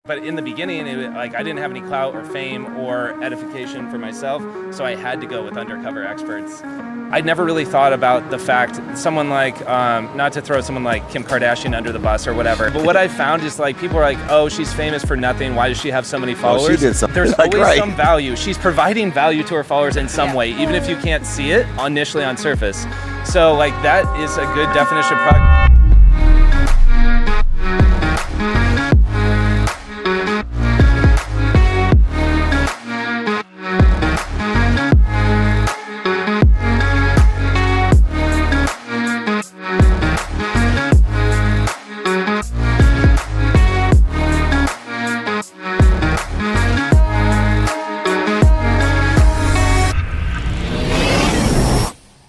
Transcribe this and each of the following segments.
But in the beginning, I didn't have any clout or fame or edification for myself, so I had to go with undercover experts. I'd never really thought about the fact someone like, not to throw someone like Kim Kardashian under the bus or whatever, but what I found is people are like, oh, she's famous for nothing. Why does she have so many followers? Oh, she did something. There's always some value. She's providing value to her followers in some way, even if you can't see it initially on surface. So that is a good definition of product.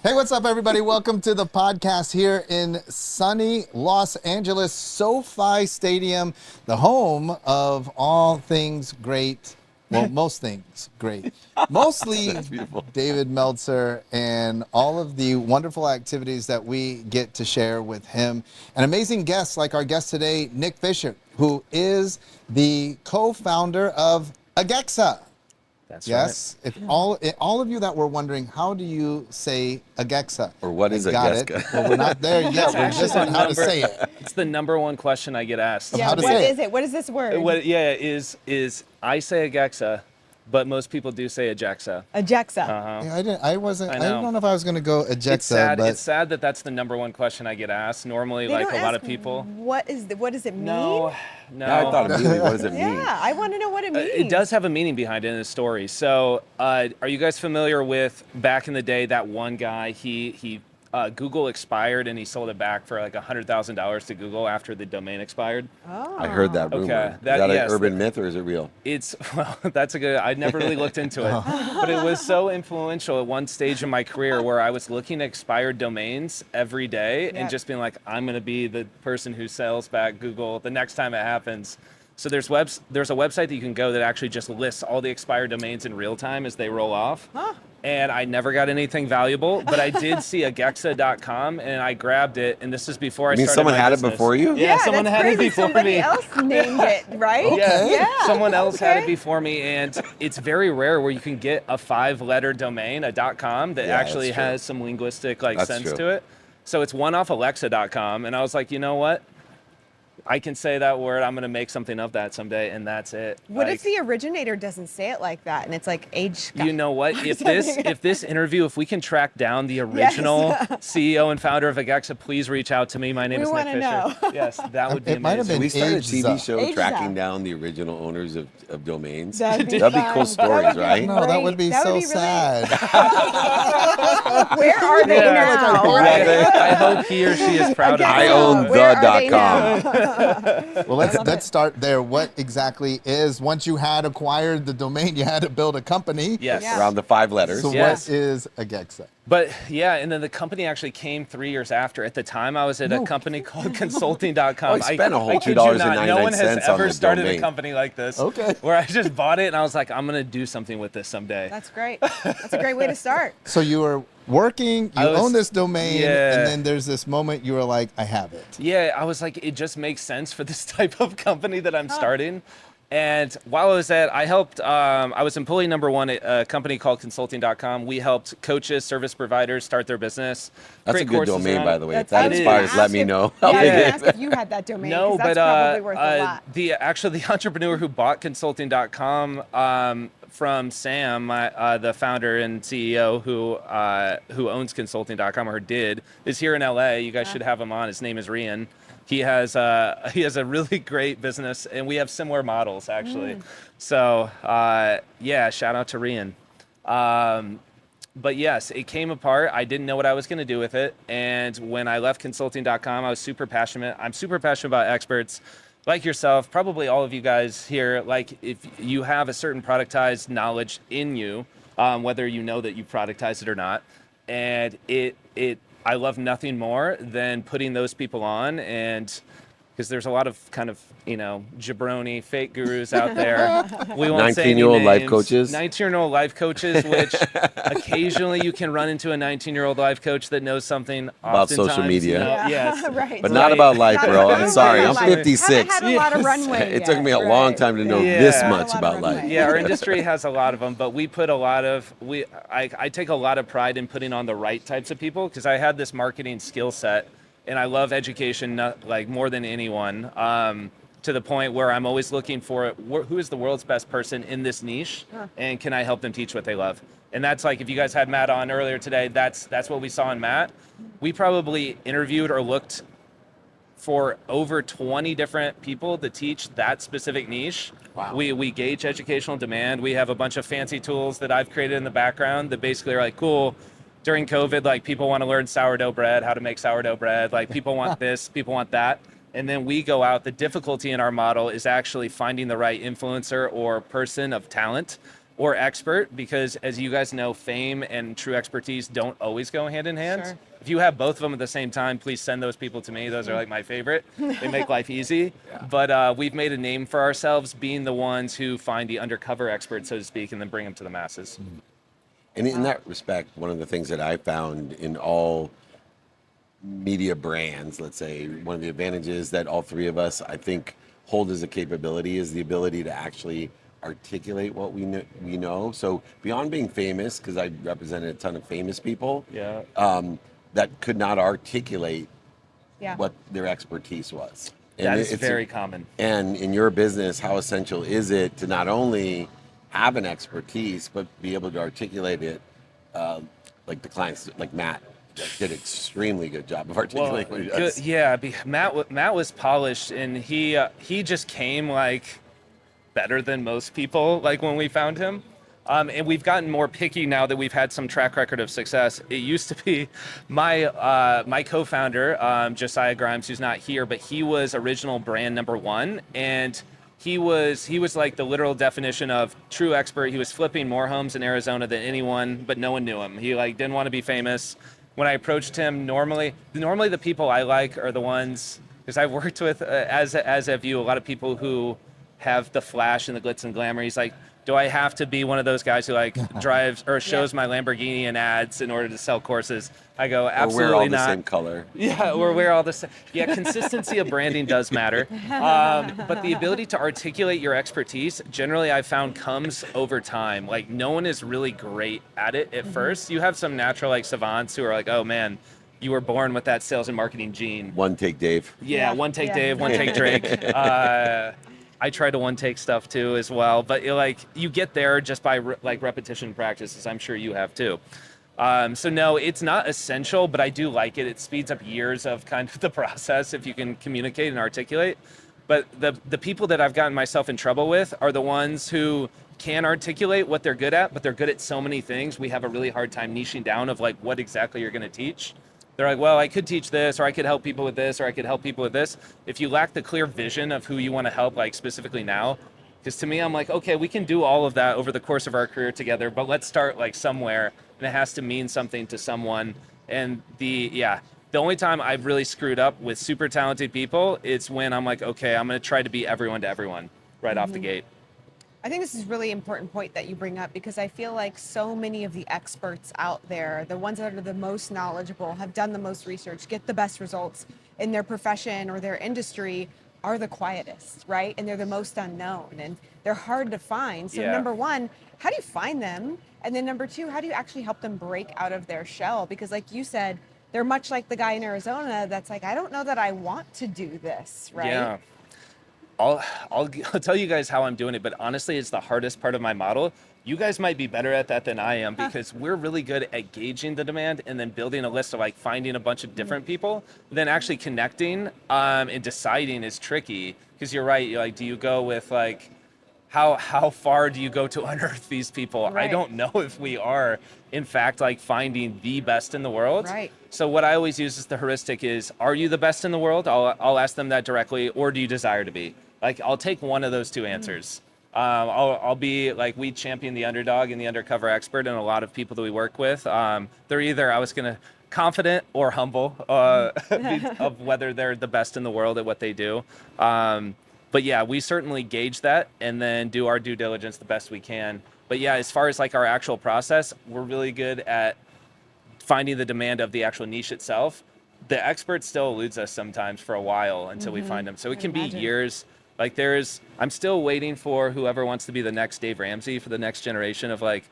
What's up, everybody? Welcome to the podcast here in sunny Los Angeles, SoFi Stadium, the home of all things great. Well, most things great. Mostly David Meltzer and all of the wonderful activities that we get to share with him. And amazing guests like our guest today, Nick Fisher, who is the co-founder of Agexa. That's yes. Right. If all of you that were wondering, how do you say Agexa? Or what is Agexa? Well, we're not there yet. We're just on how to say it. It's the number one question I get asked. Yeah, what is it? What is this word? Is I say Agexa, but most people do say Agexa. Agexa. Yeah, I don't know if I was going to go Agexa. It's sad. But it's sad that that's the number one question I get asked. Normally, They don't a lot ask of people. What does it mean? No. Yeah, I thought immediately, what does it mean? Yeah, I want to know what it means. It does have a meaning behind it in the story. So, are you guys familiar with back in the day that one guy? He Google expired and he sold it back for $100,000 to Google after the domain expired. Oh. I heard that rumor. Okay. Is that an urban myth or is it real? That's a good. I never really looked into it, but it was so influential at one stage in my career where I was looking at expired domains every day and just being like, I'm going to be the person who sells back Google the next time it happens. So there's a website that you can go that actually just lists all the expired domains in real time as they roll off. Huh. And I never got anything valuable, but I did see Agexa.com and I grabbed it. And this is before I started someone my had business. it before you? Yeah, someone that's had crazy. it before Somebody me. else named it, right? Okay. Yeah. Someone else had it before me, and it's very rare where you can get a 5-letter domain, a .com, that actually has some linguistic sense to it. So it's one off Alexa.com, and I was like, you know what? I can say that word. I'm going to make something of that someday, and that's it. What if the originator doesn't say it like that, and it's like Agexa? You know what? If this interview, if we can track down the original CEO and founder of Agexa, please reach out to me. My name is Nick Fisher. Know. Yes, that would be It might have amazing. been We started a TV Agexa. show tracking down the original owners of domains. That'd be cool fun. stories, right? no, that would be so really sad. Where are they now? I hope he or she is proud of I it. own Where are they the.com. Well, let's start there. What exactly is, once you had acquired the domain, you had to build a company. Yes. Yeah. Around the 5 letters. So Yes. what is Agexa? But yeah, and then the company actually came 3 years after. At the time, I was at a company called consulting.com. Oh, I spent a whole kid you not, $2.99 no one has on ever the started domain. a company like this. Okay. Where I just bought it and I was like, I'm going to do something with this someday. That's great. That's a great way to start. So you were working, you own this domain, Yeah. and then there's this moment you were like, I have it. Yeah, I was like, it just makes sense for this type of company that I'm starting. And while I was at, I helped, I was employee number one at a company called consulting.com. We helped coaches, service providers start their business. That's create a good courses domain, around by it. the way. If That's- that I was inspires, gonna let me ask know. Yeah, I was Yeah. gonna ask if you had that domain. No, 'cause but that's probably worth a lot. the entrepreneur who bought consulting.com from Sam, the founder and CEO who owns consulting.com, or did, is here in LA. You guys should have him on. His name is Rian. He has a really great business, and we have similar models actually. So shout out to Rian. But yes, it came apart. I didn't know what I was going to do with it. And when I left consulting.com, I was super passionate. I'm super passionate about experts like yourself, probably all of you guys here. Like, if you have a certain productized knowledge in you, whether you know that you productized it or not, and I love nothing more than putting those people on, and because there's a lot of kind of, jabroni fake gurus out there. We won't say any 19-year-old life names. coaches. 19-year-old life coaches, which occasionally you can run into a 19-year-old life coach that knows something About social oftentimes, media. Yes. Right. But not about life, Not bro. about I'm life. sorry. I'm Haven't 56. had a lot of runway It took yet, me a long right. time to know Yeah. this Not a much lot of about life. runway. Yeah, our industry has a lot of them, but we put a lot of I take a lot of pride in putting on the right types of people because I had this marketing skill set, and I love education like more than anyone. To the point where I'm always looking for who is the world's best person in this niche, and can I help them teach what they love? And that's like, if you guys had Matt on earlier today, that's what we saw in Matt. We probably interviewed or looked for over 20 different people to teach that specific niche. Wow. We gauge educational demand. We have a bunch of fancy tools that I've created in the background that basically are like, cool, during COVID, like people want to learn sourdough bread, how to make sourdough bread. Like people want this, people want that. And then we go out. The difficulty in our model is actually finding the right influencer or person of talent or expert, because as you guys know, fame and true expertise don't always go hand in hand. Sure. If you have both of them at the same time, please send those people to me. Those are like my favorite. They make life easy. But we've made a name for ourselves being the ones who find the undercover experts, so to speak, and then bring them to the masses. And in that respect, one of the things that I found in all media brands, let's say, one of the advantages that all three of us, I think, hold as a capability is the ability to actually articulate what we know. So beyond being famous, because I represented a ton of famous people, Yeah. that could not articulate Yeah. what their expertise was. And That is it's very common. And in your business, how essential is it to not only have an expertise, but be able to articulate it, like the clients, like Matt did an extremely good job of articulating what he does. Yeah, Matt was polished, and he just came like better than most people. Like when we found him, and we've gotten more picky now that we've had some track record of success. It used to be my co-founder Josiah Grimes, who's not here, but he was original brand number one, and he was like the literal definition of true expert. He was flipping more homes in Arizona than anyone, but no one knew him. He like didn't want to be famous. When I approached him, normally the people I like are the ones, because I've worked with, as have you, a lot of people who have the flash and the glitz and glamour. He's like, do I have to be one of those guys who like drives or shows my Lamborghini in ads in order to sell courses? I go, absolutely or wear all not. the same color. Yeah, or wear all the same. Yeah, consistency of branding does matter. But the ability to articulate your expertise, generally I've found comes over time. Like no one is really great at it at first. You have some natural like savants who are like, oh man, you were born with that sales and marketing gene. One take Dave. Yeah, one take Dave, one take Drake. I try to one take stuff too as well, but you get there just by repetition practices. I'm sure you have too. So no, it's not essential, but I do like it. It speeds up years of kind of the process if you can communicate and articulate. But the people that I've gotten myself in trouble with are the ones who can articulate what they're good at, but they're good at so many things. We have a really hard time niching down of like what exactly you're going to teach. They're like, well, I could teach this, or I could help people with this, or I could help people with this. If you lack the clear vision of who you want to help, like specifically now, because to me, I'm like, okay, we can do all of that over the course of our career together, but let's start like somewhere, and it has to mean something to someone. And the only time I've really screwed up with super talented people is when I'm like, okay, I'm going to try to be everyone to everyone right off the gate. I think this is a really important point that you bring up, because I feel like so many of the experts out there, the ones that are the most knowledgeable, have done the most research, get the best results in their profession or their industry, are the quietest, right? And they're the most unknown, and they're hard to find. So number one, how do you find them? And then number two, how do you actually help them break out of their shell? Because like you said, they're much like the guy in Arizona that's like, I don't know that I want to do this, right? Yeah. I'll tell you guys how I'm doing it, but honestly, it's the hardest part of my model. You guys might be better at that than I am, because we're really good at gauging the demand and then building a list of like finding a bunch of different people. Then actually connecting and deciding is tricky, because you're right. Like, do you go with like, how far do you go to unearth these people? Right. I don't know if we are, in fact, like finding the best in the world. Right. So what I always use as the heuristic is, are you the best in the world? I'll ask them that directly, or do you desire to be? Like, I'll take one of those two answers. I'll be like, we champion the underdog and the undercover expert, and a lot of people that we work with, they're either, confident or humble of whether they're the best in the world at what they do. But yeah, we certainly gauge that and then do our due diligence the best we can. But yeah, as far as like our actual process, we're really good at finding the demand of the actual niche itself. The expert still eludes us sometimes for a while until we find them. So it can be years. Like I'm still waiting for whoever wants to be the next Dave Ramsey for the next generation of like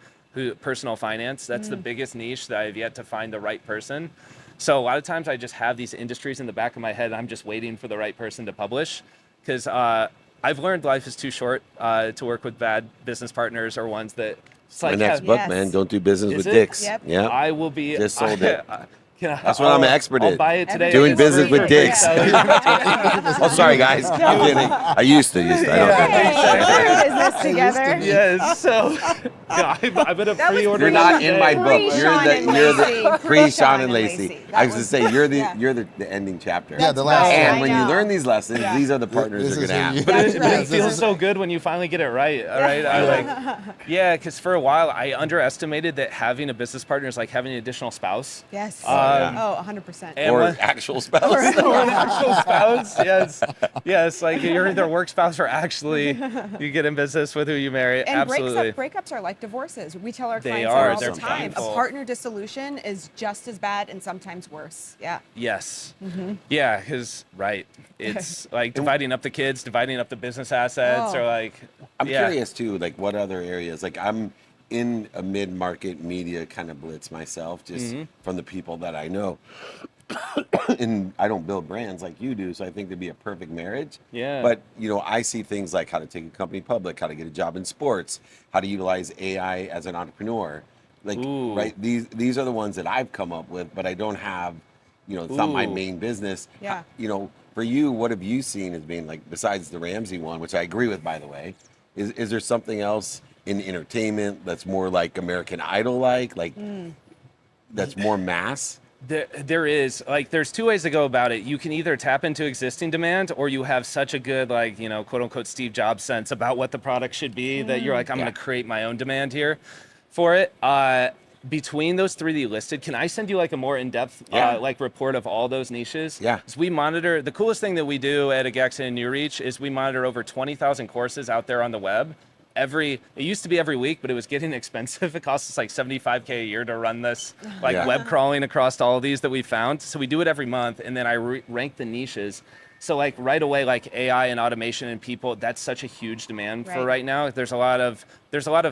personal finance. That's the biggest niche that I've yet to find the right person. So a lot of times I just have these industries in the back of my head. And I'm just waiting for the right person to publish, because I've learned life is too short to work with bad business partners or ones that. It's My like, next book, Yes. man, Don't Do Business Is with it? Dicks. Yep. Yeah. I will be. Just sold it. That's what I'm an expert I'll in. buy it today. Doing It's business free with for dicks. $6. Oh, sorry, guys. I'm kidding. I used to. I don't Hey, we're in business together. Yes. So I'm gonna That was pre-order. You're not in my book. Pre-Sean and Lacey. Pre-Sean and Lacey. That I was to was- say you're the yeah. you're the ending chapter. Yeah, the last And I when you know. learn these lessons, Yeah. these are the partners This you're is gonna who you- have. But That's it right. feels so good when you finally get it right. All right. Yeah, because for a while I underestimated that having a business partner is like having an additional spouse. Yes. Yeah. 100%. And Or when- actual spouse. or an actual spouse. Yes. Like you're either work spouse or actually you get in business with who you marry. And Absolutely. breakups are like divorces. We tell our They clients are. that all They're the time. painful. A partner dissolution is just as bad and sometimes worse. Yeah. Yes. Yeah, because it's like dividing up the kids, dividing up the business assets, Oh. or like. I'm yeah. curious too, like what other areas? Like I'm in a mid-market media kind of blitz myself, just from the people that I know. And I don't build brands like you do, so I think it'd be a perfect marriage. Yeah. But I see things like how to take a company public, how to get a job in sports, how to utilize AI as an entrepreneur. Like Ooh. right, these are the ones that I've come up with, but I don't have, it's not my Ooh. main business. Yeah. For you, what have you seen as being like, besides the Ramsey one, which I agree with, by the way, is there something else in entertainment that's more like American Idol like that's more mass? There is, like, there's two ways to go about it. You can either tap into existing demand, or you have such a good, like, quote unquote Steve Jobs sense about what the product should be that you're like, I'm going to create my own demand here for it. Between those three that you listed, can I send you like a more in-depth like report of all those niches? Yeah. 'Cause we monitor, the coolest thing that we do at Agexa and New Reach is we monitor over 20,000 courses out there on the web. It used to be every week, but it was getting expensive. It costs us like $75K a year to run this web crawling across all of these that we found. So we do it every month, and then I rank the niches. So like right away, like AI and automation and people, that's such a huge demand for right now. There's a lot of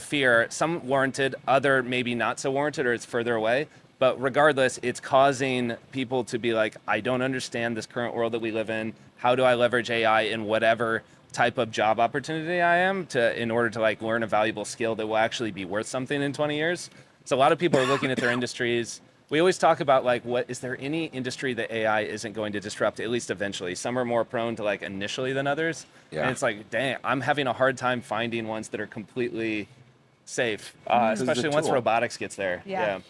fear, some warranted, other maybe not so warranted, or it's further away. But regardless, it's causing people to be like, I don't understand this current world that we live in. How do I leverage AI in whatever type of job opportunity I am in order to like learn a valuable skill that will actually be worth something in 20 years? So a lot of people are looking at their industries. We always talk about like, is there any industry that AI isn't going to disrupt, at least eventually? Some are more prone to like initially than others. Yeah. And it's like, dang, I'm having a hard time finding ones that are completely safe, especially once tool. robotics gets there. Yeah.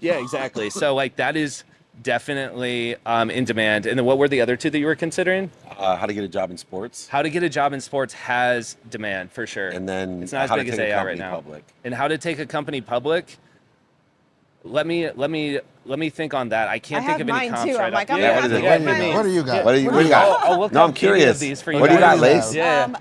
Yeah, exactly. So like that is definitely in demand. And then what were the other two that you were considering? How to get a job in sports. How to get a job in sports has demand for sure. And then it's not as how to big as take a AI right company now. public. And how to take a company public. Let me think on that. I can't I think have of any mine comps too. right I'm like, now. I'm Yeah, gonna what is have it? to What get do you mine. mean? What do you got? What do you got? I'll look No, up I'm any curious. of these for you What do you got, guys. Lace? Yeah,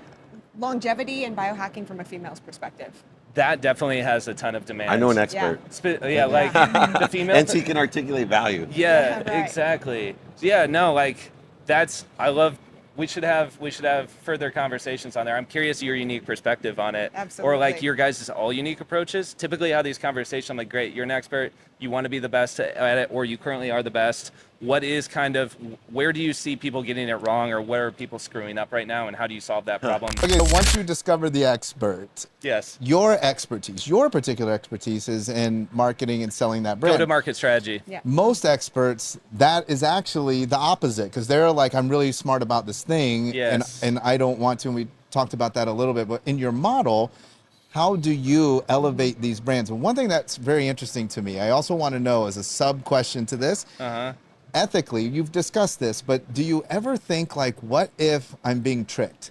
Longevity and biohacking from a female's perspective. that definitely has a ton of demand. I know an expert. Like the female. And she can articulate value. Yeah, Yeah, right. exactly. Yeah, no, like I love. We should have further conversations on there. I'm curious your unique perspective on it, or like Absolutely. your guys' all unique approaches. Typically, how these conversations, I'm like, great, you're an expert. You want to be the best at it, or you currently are the best. What is where do you see people getting it wrong, or where are people screwing up right now, and how do you solve that problem? Okay, so once you discover the expert, Yes. your particular expertise is in marketing and selling that brand. Go-to-market strategy. Yeah. Most experts, that is actually the opposite, because they're like, I'm really smart about this thing, Yes. and I don't want to. And we talked about that a little bit, but in your model, how do you elevate these brands? And one thing that's very interesting to me, I also want to know as a sub question to this, ethically, you've discussed this, but do you ever think like, what if I'm being tricked?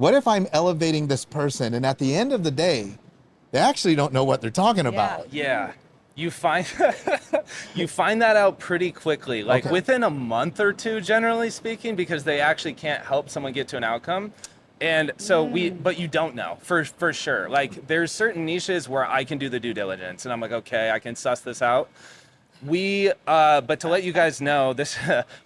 what if I'm elevating this person and at the end of the day, they actually don't know what they're talking about? Yeah. You find you find that out pretty quickly, like Okay. within a month or two, generally speaking, because they actually can't help someone get to an outcome. And so but you don't know for sure. Like there's certain niches where I can do the due diligence and I'm like, okay, I can suss this out. But to let you guys know, this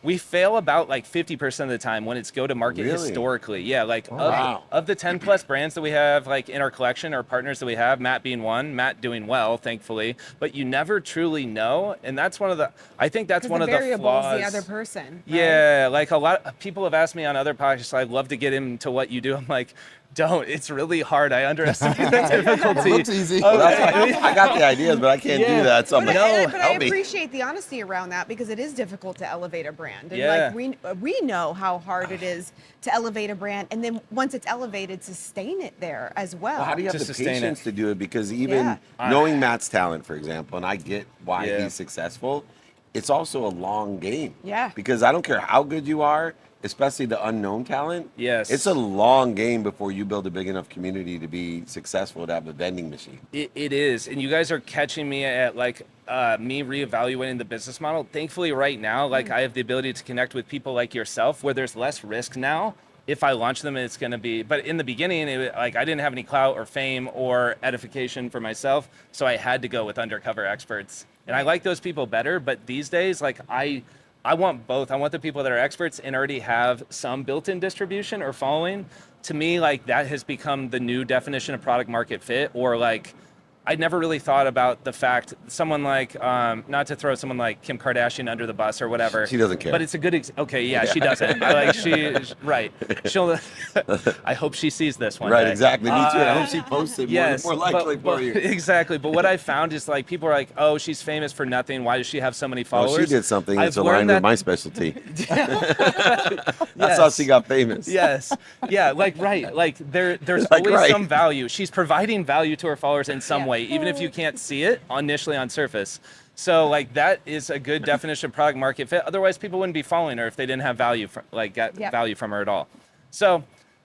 we fail about like 50% of the time when it's go to market Really? historically. Yeah, like Wow. of the 10 plus brands that we have like in our collection or partners that we have, Matt being one, Matt doing well, thankfully, but you never truly know. And that's one of the, I think that's 'Cause one the of the variable flaws. is the other person. Right? Yeah, like a lot of people have asked me on other podcasts, I'd love to get into what you do. I'm like, don't, it's really hard. I underestimate the difficulty. It looks easy. Well, that's why I got the ideas, but I can't Yeah. do that. So I'm like, But I help me. appreciate the honesty around that because it is difficult to elevate a brand. And Yeah. like we know how hard it is to elevate a brand and then once it's elevated, sustain it there as well. Well, how do you have To the sustain patience it. to do it? Because even Yeah. knowing Matt's talent, for example, and I get why Yeah. he's successful, it's also a long game. Yeah. Because I don't care how good you are, especially the unknown talent. Yes. It's a long game before you build a big enough community to be successful to have a vending machine. It is, and you guys are catching me at like me reevaluating the business model. Thankfully, right now, like I have the ability to connect with people like yourself, where there's less risk now. If I launch them, it's going to be. But in the beginning, like I didn't have any clout or fame or edification for myself, so I had to go with undercover experts, and I like those people better. But these days, like I want both. I want the people that are experts and already have some built-in distribution or following. To me, like that has become the new definition of product market fit, or like I never really thought about the fact someone like not to throw someone like Kim Kardashian under the bus or whatever. She doesn't care. But it's a good okay, yeah, she doesn't. I like right. She'll I hope she sees this one Right, day. exactly. Me too. I hope she posts it more likely for you. Exactly. But what I found is like people are like, oh, she's famous for nothing. Why does she have so many followers? Well, she did something I've that's aligned learned with my that- specialty. That's how she got famous. Yes. Yeah, like right. Like there's Like, always right. some value. She's providing value to her followers in some Yeah. way, even if you can't see it initially on surface. So like that is a good definition of product market fit. Otherwise people wouldn't be following her if they didn't have value from get Yep. value from her at all. So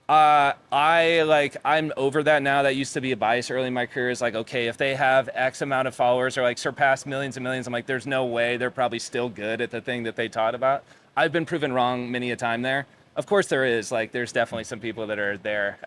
I'm over that now. That used to be a bias early in my career. Is like, okay, if they have X amount of followers or like surpass millions and millions, I'm like, there's no way they're probably still good at the thing that they taught about. I've been proven wrong many a time there. Of course there is. Like, there's definitely some people that are there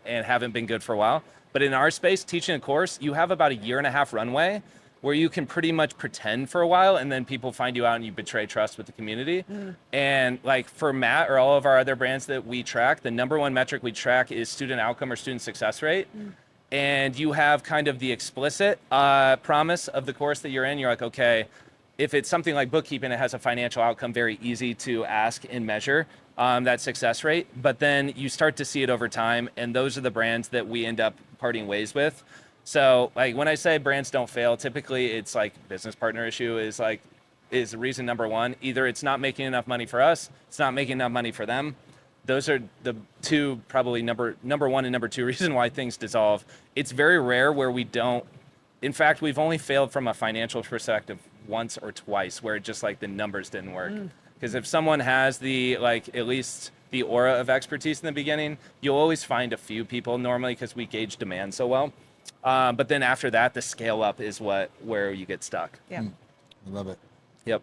and haven't been good for a while. But in our space, teaching a course, you have about a 1.5 year runway where you can pretty much pretend for a while and then people find you out and you betray trust with the community. And like for Matt or all of our other brands that we track, the number one metric we track is student outcome or student success rate. And you have kind of the explicit promise of the course that you're in. You're like, okay, if it's something like bookkeeping, it has a financial outcome, very easy to ask and measure that success rate. But then you start to see it over time. And those are the brands that we end up parting ways with. So like when I say brands don't fail, typically it's like business partner issue is reason number one. Either it's not making enough money for us, it's not making enough money for them. Those are the two probably number one and number two reason why things dissolve. It's very rare where we don't. In fact, we've only failed from a financial perspective once or twice where it just like the numbers didn't work. Because if someone has the like at least the aura of expertise in the beginning, you'll always find a few people normally because we gauge demand so well. But then after that, the scale up is where you get stuck. Yeah. I love it. Yep.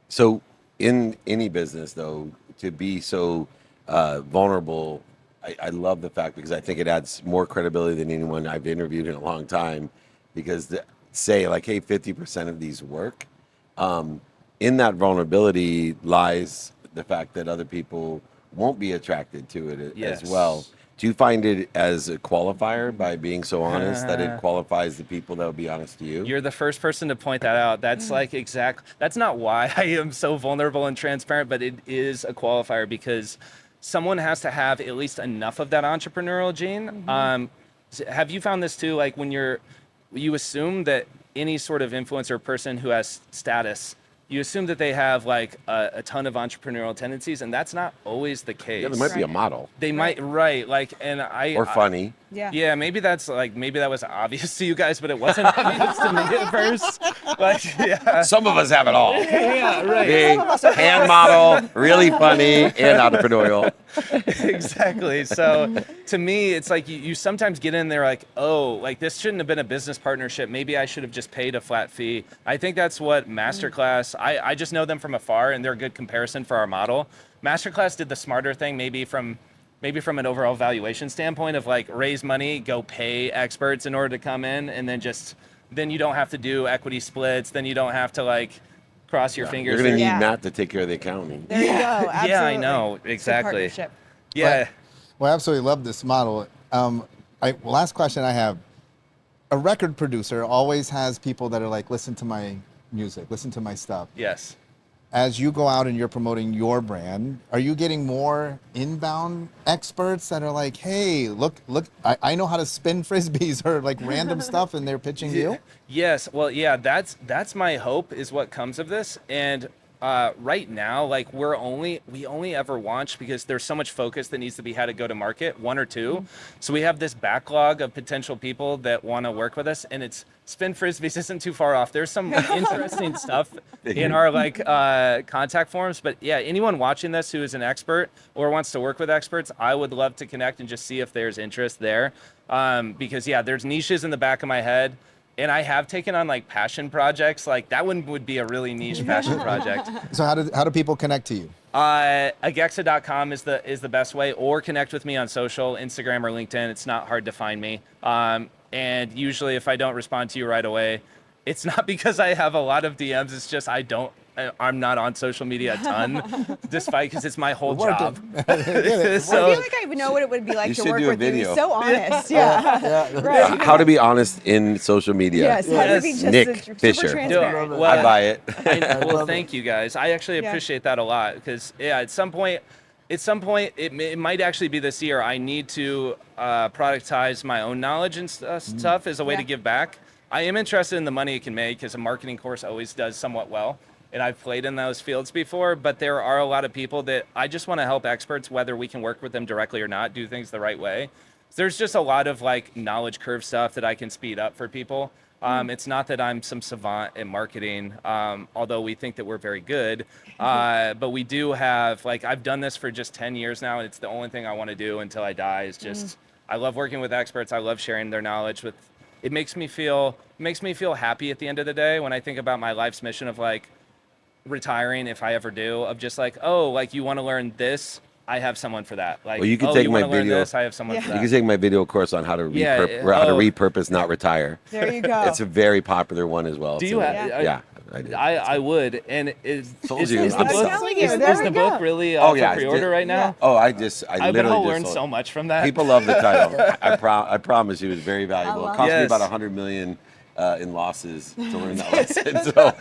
So in any business, though, to be so vulnerable, I love the fact because I think it adds more credibility than anyone I've interviewed in a long time. Because say like, hey, 50% of these work. In that vulnerability lies the fact that other people won't be attracted to it Yes. as well. Do you find it as a qualifier by being so honest that it qualifies the people that will be honest to you? You're the first person to point that out. That's like that's not why I am so vulnerable and transparent, but it is a qualifier because someone has to have at least enough of that entrepreneurial gene. Have you found this too? Like when you assume that any sort of influencer person who has status, you assume that they have like a ton of entrepreneurial tendencies, and that's not always the case. Yeah, there might be a model They might, right? Like, and or funny. Yeah, maybe that was obvious to you guys, but it wasn't obvious to me at first. Like, yeah. Some of us have it all. Yeah, right. Big hand model, really funny, and entrepreneurial. Exactly. So to me, it's like you sometimes get in there like, oh, like this shouldn't have been a business partnership. Maybe I should have just paid a flat fee. I think that's what Masterclass, I just know them from afar and they're a good comparison for our model. Masterclass did the smarter thing, maybe from an overall valuation standpoint of like raise money, go pay experts in order to come in, and then you don't have to do equity splits. Then you don't have to like cross your fingers. You're going to need Yeah. Matt to take care of the accounting. There you go. Absolutely. Yeah, I know. It's a Exactly. partnership. Yeah. Well, I absolutely love this model. Last question I have. A record producer always has people that are like, listen to my music, listen to my stuff. Yes. As you go out and you're promoting your brand, are you getting more inbound experts that are like, hey, look, I know how to spin Frisbees or like random stuff, and they're pitching you? Yes. Well, yeah, that's my hope is what comes of this. And right now, like we only ever launch because there's so much focus that needs to be had to go to market, one or two. So we have this backlog of potential people that want to work with us, and it's Spin Frisbees isn't too far off. There's some interesting stuff in our like contact forms, but yeah, anyone watching this who is an expert or wants to work with experts, I would love to connect and just see if there's interest there. Because yeah, there's niches in the back of my head. And I have taken on like passion projects. Like that one would be a really niche passion project. So how do people connect to you? Agexa.com is the best way, or connect with me on social, Instagram or LinkedIn. It's not hard to find me. And usually if I don't respond to you right away, it's not because I have a lot of DMs. It's just I'm not on social media a ton, despite because it's my whole job. I feel like I know what it would be like You to should work do a with you. video. So honest. Yeah. Right. How to be honest in social media. Yes. How to be just Nick super Fisher. transparent. Well, I buy it. Well, thank you guys. I actually appreciate that a lot because yeah, at some point, it might actually be this year. I need to productize my own knowledge and stuff as a way to give back. I am interested in the money it can make because a marketing course always does somewhat well. And I've played in those fields before, but there are a lot of people that I just want to help experts, whether we can work with them directly or not, do things the right way. There's just a lot of like knowledge curve stuff that I can speed up for people. It's not that I'm some savant in marketing, although we think that we're very good. But we do have, like, I've done this for just 10 years now, and it's the only thing I want to do until I die is just, I love working with experts. I love sharing their knowledge with, it makes me feel happy at the end of the day when I think about my life's mission of like retiring, if I ever do, of just like, oh, like you want to learn this, I have someone for that. Like, well, you can oh, take you my want to learn video. this, I have someone for You that. can take my video course on how to repurpose, not retire. There you go. It's a very popular one as well. Do It's you a- have? Yeah, I do. I would, and is Told you. the I'm book telling you, is there the we book go. really Oh, for yeah, pre-order right now? Oh, I I bet literally I'll just learn sold so it. much from that. People love the title. I promise you, it's very valuable. It love cost me it. about Yes. $100 million in losses to learn that lesson. So,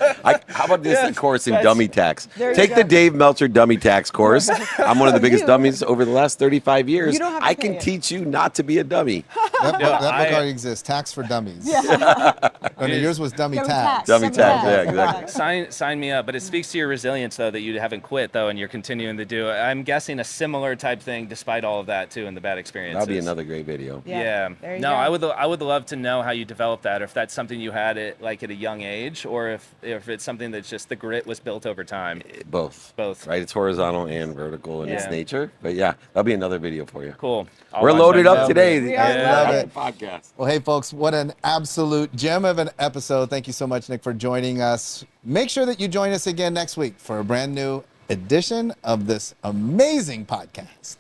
how about this Yes, course in that's- dummy tax? There you Take go. the Dave Meltzer dummy tax course. I'm one of the biggest You. dummies over the last 35 years. You don't have to I pay can it. teach you not to be a dummy. That book I- already exists. Tax for Dummies. Yeah. Oh, no, yours was Dummy Dummy Tax. tax. Dummy tax, yeah, exactly. Sign me up, but it speaks to your resilience though that you haven't quit though, and you're continuing to do it. I'm guessing a similar type thing, despite all of that too, and the bad experiences. That'll be another great video. Yeah. There you No, go. I would love to know how you developed that, or if that's something you had at a young age, or if it's something that's just the grit was built over time. Both. Both. Right? It's horizontal and vertical in its Yeah. nature. But yeah, that'll be another video for you. Cool. I'll We're watch loaded that. up today. We are love loaded. it. Podcast. Well, hey, folks, what an absolute gem of an episode. Thank you so much, Nick, for joining us. Make sure that you join us again next week for a brand new edition of this amazing podcast.